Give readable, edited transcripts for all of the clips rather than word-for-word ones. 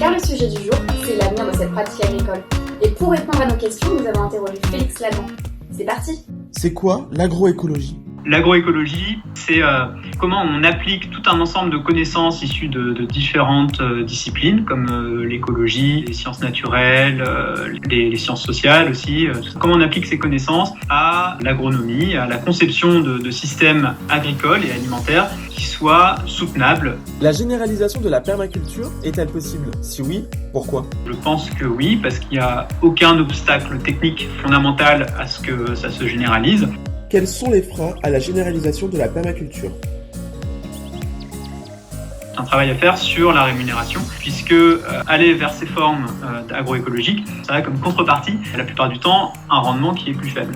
car le sujet du jour, c'est l'avenir de cette pratique agricole. Et pour répondre à nos questions, nous avons interrogé Félix Laban. C'est parti! C'est quoi l'agroécologie ? L'agroécologie, c'est comment on applique tout un ensemble de connaissances issues de différentes disciplines, comme l'écologie, les sciences naturelles, les sciences sociales aussi. Comment on applique ces connaissances à l'agronomie, à la conception de systèmes agricoles et alimentaires qui soient soutenables. La généralisation de la permaculture est-elle possible ? Si oui, pourquoi ? Je pense que oui, parce qu'il n'y a aucun obstacle technique fondamental à ce que ça se généralise. Quels sont les freins à la généralisation de la permaculture ? Un travail à faire sur la rémunération, puisque aller vers ces formes agroécologiques, ça a comme contrepartie, la plupart du temps, un rendement qui est plus faible.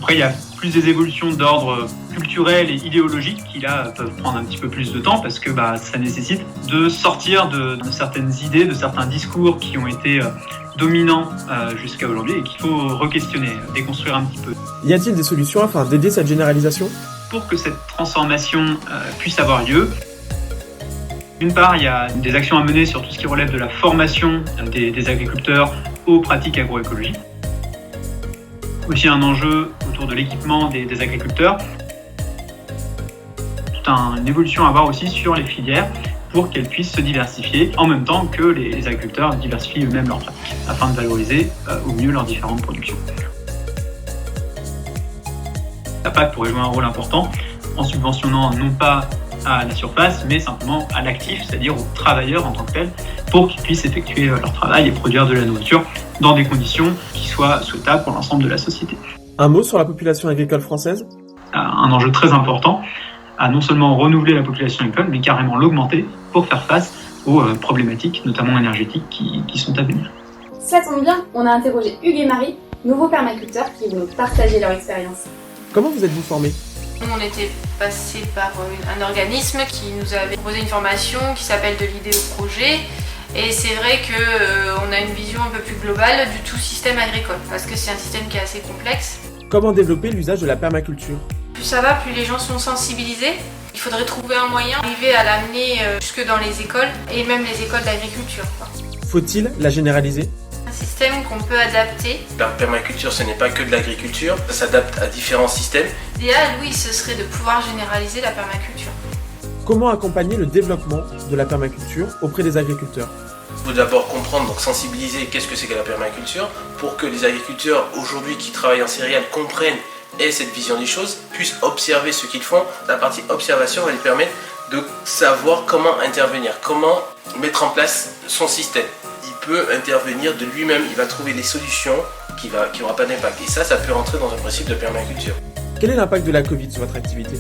Après, il y a plus des évolutions d'ordre culturel et idéologique qui, là, peuvent prendre un petit peu plus de temps parce que ça nécessite de sortir de certaines idées, de certains discours qui ont été dominants jusqu'à aujourd'hui et qu'il faut re-questionner, déconstruire un petit peu. Y a-t-il des solutions afin d'aider cette généralisation ? Pour que cette transformation puisse avoir lieu, d'une part, il y a des actions à mener sur tout ce qui relève de la formation des agriculteurs aux pratiques agroécologiques. Aussi un enjeu autour de l'équipement des agriculteurs. Toute une évolution à avoir aussi sur les filières pour qu'elles puissent se diversifier en même temps que les agriculteurs diversifient eux-mêmes leurs pratiques afin de valoriser au mieux leurs différentes productions. La PAC pourrait jouer un rôle important en subventionnant non pas à la surface, mais simplement à l'actif, c'est-à-dire aux travailleurs en tant que tels, pour qu'ils puissent effectuer leur travail et produire de la nourriture dans des conditions qui soient souhaitables pour l'ensemble de la société. Un mot sur la population agricole française ? Un enjeu très important à non seulement renouveler la population agricole, mais carrément l'augmenter pour faire face aux problématiques, notamment énergétiques, qui sont à venir. Ça tombe bien, on a interrogé Hugues et Marie, nouveaux permaculteurs qui vont nous partager leur expérience. Comment vous êtes-vous formés ? On était passé par un organisme qui nous avait proposé une formation qui s'appelle de l'idée au projet. Et c'est vrai qu'on a une vision un peu plus globale du tout système agricole, parce que c'est un système qui est assez complexe. Comment développer l'usage de la permaculture ? Plus ça va, plus les gens sont sensibilisés. Il faudrait trouver un moyen d'arriver à l'amener jusque dans les écoles, et même les écoles d'agriculture. Faut-il la généraliser ? Un système qu'on peut adapter. La permaculture, ce n'est pas que de l'agriculture, ça s'adapte à différents systèmes. L'idéal, oui, ce serait de pouvoir généraliser la permaculture. Comment accompagner le développement de la permaculture auprès des agriculteurs ? Il faut d'abord comprendre, donc sensibiliser qu'est-ce que c'est que la permaculture, pour que les agriculteurs aujourd'hui qui travaillent en céréales comprennent et cette vision des choses, puissent observer ce qu'ils font. La partie observation va lui permettre de savoir comment intervenir, comment mettre en place son système. Il peut intervenir de lui-même, il va trouver des solutions qui n'auront pas d'impact. Et ça peut rentrer dans un principe de permaculture. Quel est l'impact de la Covid sur votre activité ?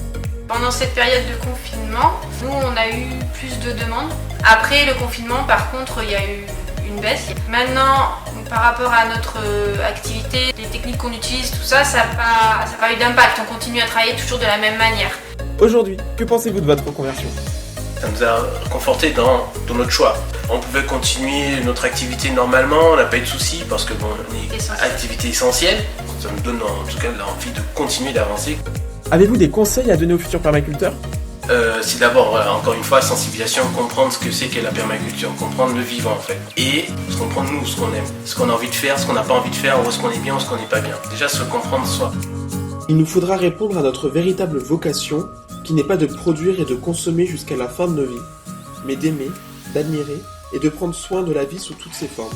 Pendant cette période de confinement, nous on a eu plus de demandes. Après le confinement, par contre, il y a eu une baisse. Maintenant, par rapport à notre activité, les techniques qu'on utilise, tout ça, ça n'a pas eu d'impact. On continue à travailler toujours de la même manière. Aujourd'hui, que pensez-vous de votre reconversion ? Ça nous a conforté dans notre choix. On pouvait continuer notre activité normalement, on n'a pas eu de soucis parce que on est activité essentielle. Ça nous donne en tout cas l'envie de continuer d'avancer. Avez-vous des conseils à donner aux futurs permaculteurs ? C'est d'abord, encore une fois, sensibilisation, comprendre ce que c'est qu'est la permaculture, comprendre le vivant en fait. Et comprendre nous, ce qu'on aime, ce qu'on a envie de faire, ce qu'on n'a pas envie de faire, où est-ce qu'on est bien, où est-ce qu'on n'est pas bien. Déjà se comprendre soi. Il nous faudra répondre à notre véritable vocation, qui n'est pas de produire et de consommer jusqu'à la fin de nos vies, mais d'aimer, d'admirer et de prendre soin de la vie sous toutes ses formes.